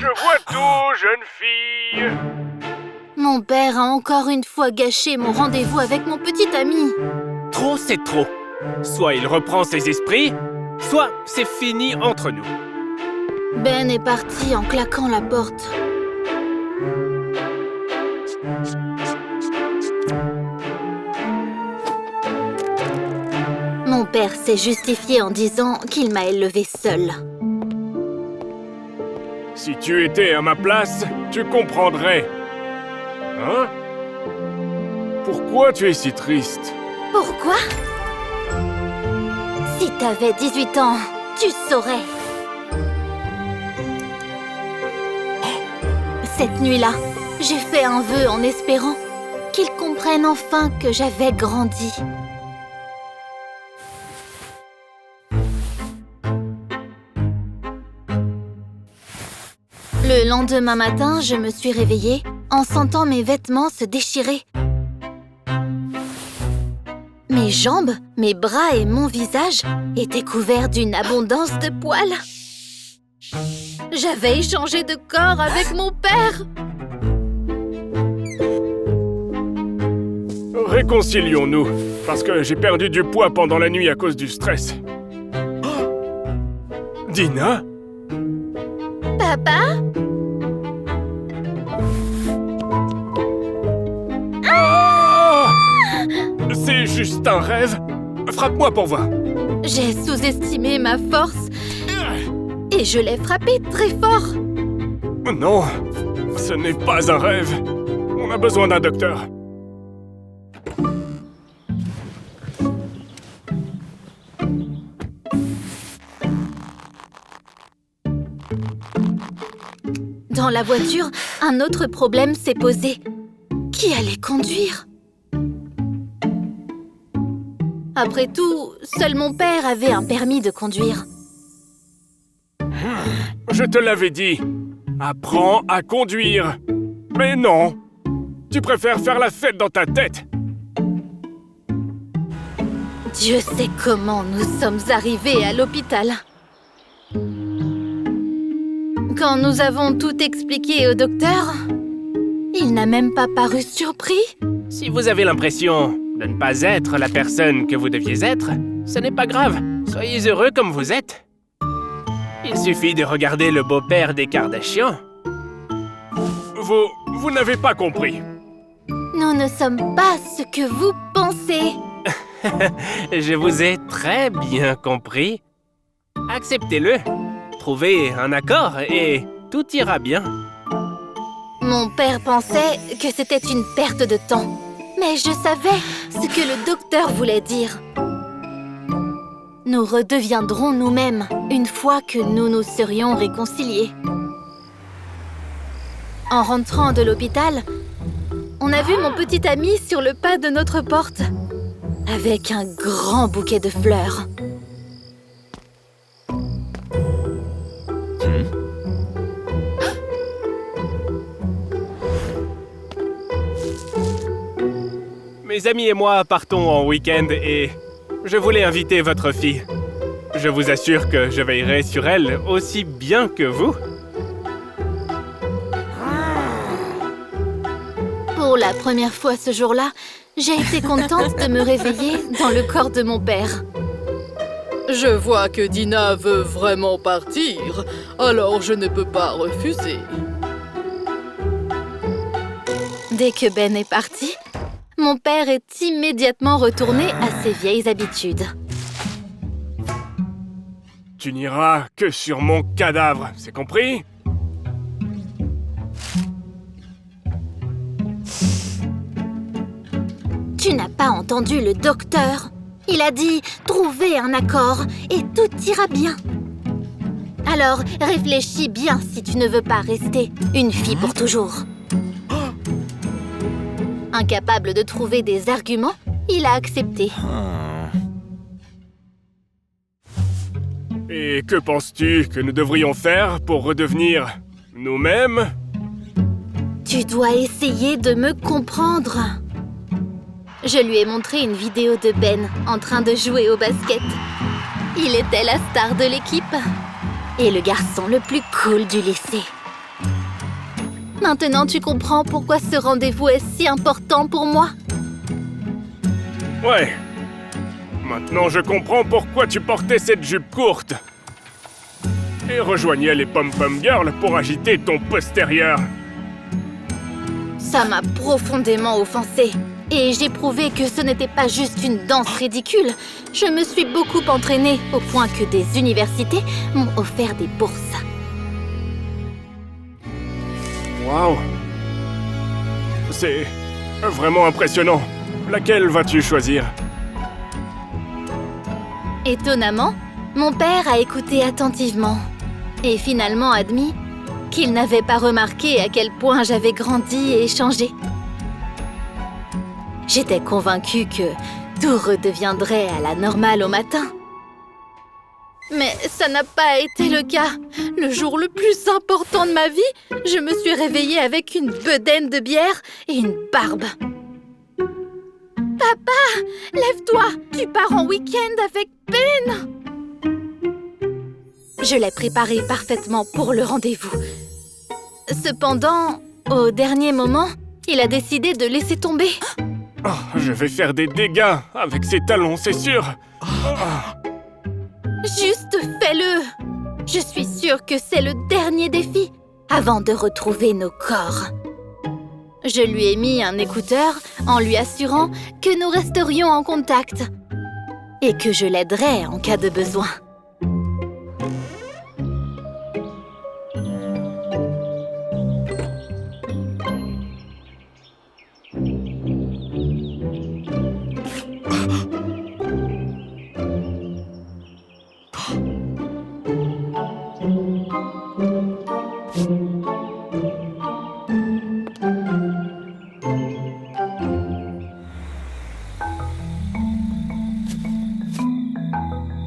Je vois tout, jeune fille. Mon père a encore une fois gâché mon rendez-vous avec mon petit ami. Trop, c'est trop. Soit il reprend ses esprits, soit c'est fini entre nous. Ben est parti en claquant la porte. Mon père s'est justifié en disant qu'il m'a élevée seule. Si tu étais à ma place, tu comprendrais. Hein? Pourquoi tu es si triste? Pourquoi? Si t'avais 18 ans, tu saurais. Cette nuit-là, j'ai fait un vœu en espérant qu'ils comprennent enfin que j'avais grandi. Le lendemain matin, je me suis réveillée en sentant mes vêtements se déchirer. Mes jambes, mes bras et mon visage étaient couverts d'une abondance de poils. J'avais échangé de corps avec mon père. Réconcilions-nous, parce que j'ai perdu du poids pendant la nuit à cause du stress. Dina? Papa? C'est juste un rêve. Frappe-moi pour voir. J'ai sous-estimé ma force et je l'ai frappé très fort. Non, ce n'est pas un rêve. On a besoin d'un docteur. Dans la voiture, un autre problème s'est posé. Qui allait conduire? Après tout, seul mon père avait un permis de conduire. Je te l'avais dit. Apprends à conduire. Mais non. Tu préfères faire la fête dans ta tête. Dieu sait comment nous sommes arrivés à l'hôpital. Quand nous avons tout expliqué au docteur, il n'a même pas paru surpris. Si vous avez l'impression de ne pas être la personne que vous deviez être, ce n'est pas grave. Soyez heureux comme vous êtes. Il suffit de regarder le beau-père des Kardashians. Vous n'avez pas compris. Nous ne sommes pas ce que vous pensez. Je vous ai très bien compris. Acceptez-le. Trouvez un accord et tout ira bien. Mon père pensait que c'était une perte de temps. Mais je savais ce que le docteur voulait dire. Nous redeviendrons nous-mêmes une fois que nous nous serions réconciliés. En rentrant de l'hôpital, on a vu mon petit ami sur le pas de notre porte, avec un grand bouquet de fleurs. Mes amis et moi partons en week-end et je voulais inviter votre fille. Je vous assure que je veillerai sur elle aussi bien que vous. Pour la première fois ce jour-là, j'ai été contente de me réveiller dans le corps de mon père. Je vois que Dina veut vraiment partir, alors je ne peux pas refuser. Dès que Ben est parti, mon père est immédiatement retourné à ses vieilles habitudes. Tu n'iras que sur mon cadavre, c'est compris? Tu n'as pas entendu le docteur. Il a dit « Trouvez un accord et tout ira bien ». Alors, réfléchis bien si tu ne veux pas rester une fille pour toujours. Incapable de trouver des arguments, il a accepté. Et que penses-tu que nous devrions faire pour redevenir nous-mêmes? Tu dois essayer de me comprendre. Je lui ai montré une vidéo de Ben en train de jouer au basket. Il était la star de l'équipe et le garçon le plus cool du lycée. Maintenant, tu comprends pourquoi ce rendez-vous est si important pour moi? Ouais. Maintenant, je comprends pourquoi tu portais cette jupe courte. Et rejoignais les pom-pom girls pour agiter ton postérieur. Ça m'a profondément offensée. Et j'ai prouvé que ce n'était pas juste une danse ridicule. Je me suis beaucoup entraînée au point que des universités m'ont offert des bourses. Waouh! C'est vraiment impressionnant. Laquelle vas-tu choisir? Étonnamment, mon père a écouté attentivement et finalement admis qu'il n'avait pas remarqué à quel point j'avais grandi et changé. J'étais convaincue que tout redeviendrait à la normale au matin. Mais ça n'a pas été le cas. Le jour le plus important de ma vie, je me suis réveillée avec une bedaine de bière et une barbe. Papa, lève-toi, tu pars en week-end avec Ben. Je l'ai préparé parfaitement pour le rendez-vous. Cependant, au dernier moment, il a décidé de laisser tomber. Oh, je vais faire des dégâts avec ces talons, c'est sûr. Juste fais-le. Je suis sûre que c'est le dernier défi avant de retrouver nos corps. Je lui ai mis un écouteur en lui assurant que nous resterions en contact et que je l'aiderais en cas de besoin.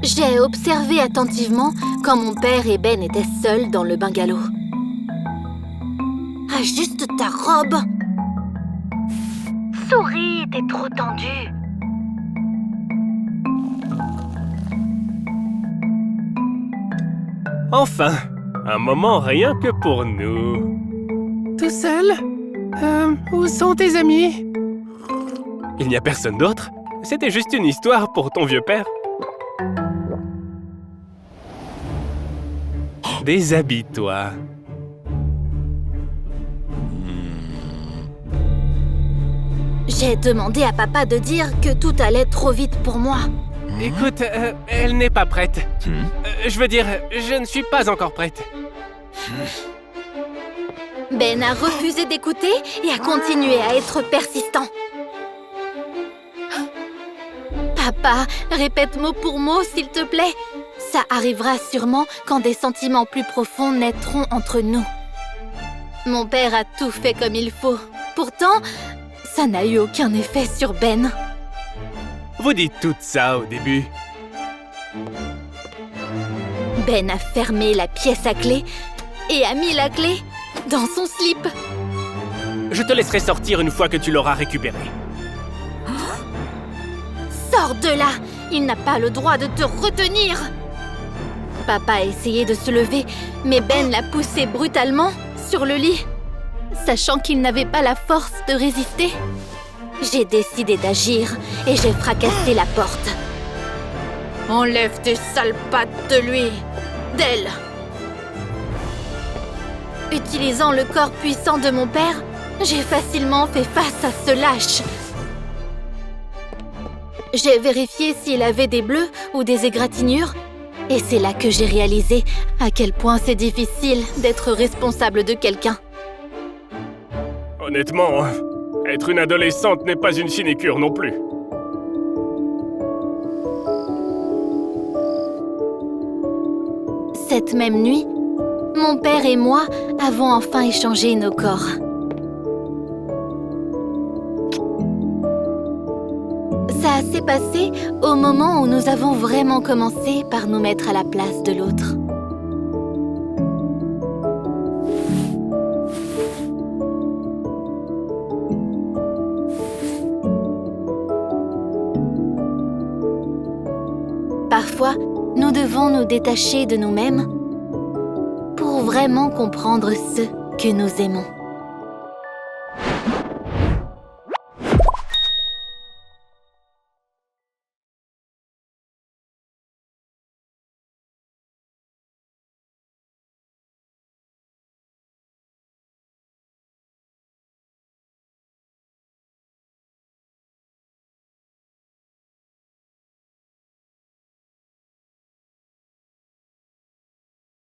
J'ai observé attentivement quand mon père et Ben étaient seuls dans le bungalow. Ajuste ta robe. Souris, t'es trop tendue. Enfin, un moment rien que pour nous. Tout seul? Où sont tes amis? Il n'y a personne d'autre? C'était juste une histoire pour ton vieux père. Déshabille-toi. J'ai demandé à papa de dire que tout allait trop vite pour moi. Écoute, elle n'est pas prête. Je veux dire, je ne suis pas encore prête. Ben a refusé d'écouter et a continué à être persistant. Papa, répète mot pour mot, s'il te plaît. Ça arrivera sûrement quand des sentiments plus profonds naîtront entre nous. Mon père a tout fait comme il faut. Pourtant, ça n'a eu aucun effet sur Ben. Vous dites tout ça au début. Ben a fermé la pièce à clé et a mis la clé dans son slip. Je te laisserai sortir une fois que tu l'auras récupéré. Sors de là! Il n'a pas le droit de te retenir! Papa a essayé de se lever, mais Ben l'a poussé brutalement sur le lit. Sachant qu'il n'avait pas la force de résister, j'ai décidé d'agir et j'ai fracassé la porte. Enlève tes sales pattes de lui, d'elle! Utilisant le corps puissant de mon père, j'ai facilement fait face à ce lâche. J'ai vérifié s'il avait des bleus ou des égratignures, et c'est là que j'ai réalisé à quel point c'est difficile d'être responsable de quelqu'un. Honnêtement, être une adolescente n'est pas une sinécure non plus. Cette même nuit, mon père et moi avons enfin échangé nos corps. Ça s'est passé au moment où nous avons vraiment commencé par nous mettre à la place de l'autre. Parfois, nous devons nous détacher de nous-mêmes pour vraiment comprendre ceux que nous aimons.